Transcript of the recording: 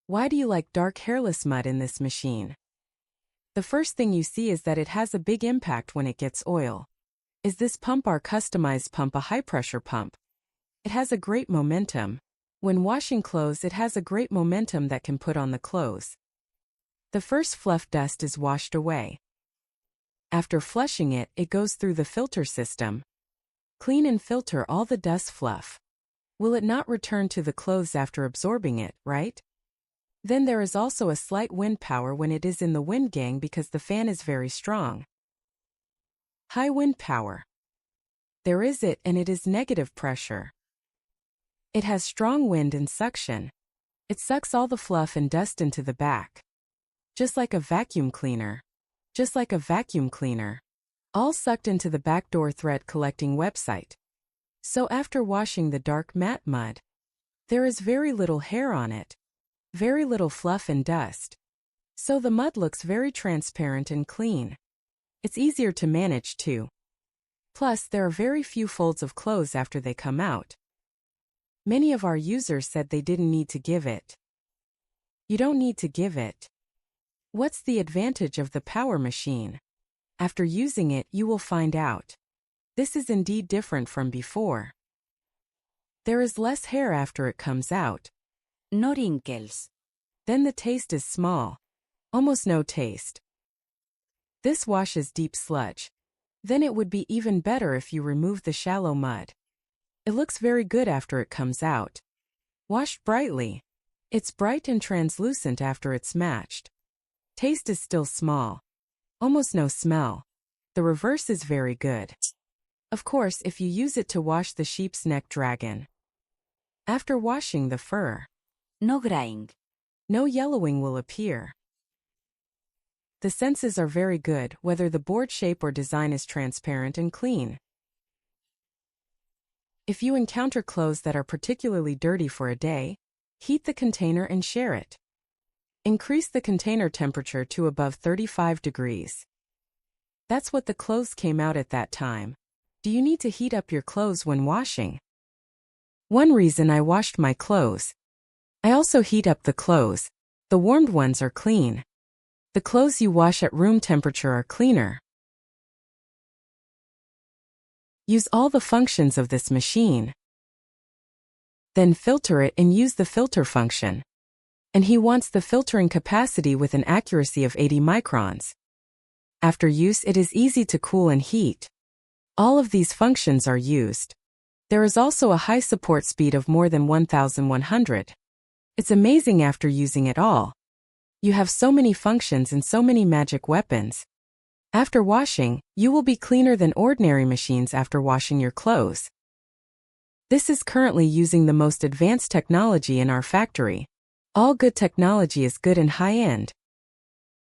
Why do you like dark hairless mud in this machine? The first thing you see is that it has a big impact when it gets oil. Is this pump our customized pump a high-pressure pump? It has a great momentum. When washing clothes, it has a great momentum that can put on the clothes. The first fluff dust is washed away. After flushing it, it goes through the filter system. Clean and filter all the dust fluff. Will it not return to the clothes after absorbing it, right? Then there is also a slight wind power when it is in the wind gang because the fan is very strong. High wind power. There is it, and it is negative pressure. It has strong wind and suction. It sucks all the fluff and dust into the back. Just like a vacuum cleaner. Just like a vacuum cleaner. All sucked into the backdoor thread collecting website. So after washing the dark matte mud, there is very little hair on it. Very little fluff and dust. So the mud looks very transparent and clean. It's easier to manage too. Plus, there are very few folds of clothes after they come out. Many of our users said they didn't need to give it. You don't need to give it. What's the advantage of the power machine? After using it, you will find out. This is indeed different from before. There is less hair after it comes out. No wrinkles. Then the taste is small. Almost no taste. This washes deep sludge. Then it would be even better if you remove the shallow mud. It looks very good after it comes out. Washed brightly. It's bright and translucent after it's matched. Taste is still small. Almost no smell. The reverse is very good. Of course, if you use it to wash the sheep's neck dragon. After washing the fur, No graying. no yellowing will appear. The senses are very good, whether the board shape or design is transparent and clean. If you encounter clothes that are particularly dirty for a day, heat the container and share it. Increase the container temperature to above 35 degrees. That's what the clothes came out at that time. Do you need to heat up your clothes when washing? One reason I washed my clothes. I also heat up the clothes. The warmed ones are clean. The clothes you wash at room temperature are cleaner. Use all the functions of this machine. Then filter it and use the filter function. And he wants the filtering capacity with an accuracy of 80 microns. After use, it is easy to cool and heat. All of these functions are used. There is also a high support speed of more than 1100. It's amazing after using it all. You have so many functions and so many magic weapons. After washing, you will be cleaner than ordinary machines after washing your clothes. This is currently using the most advanced technology in our factory. All good technology is good and high-end.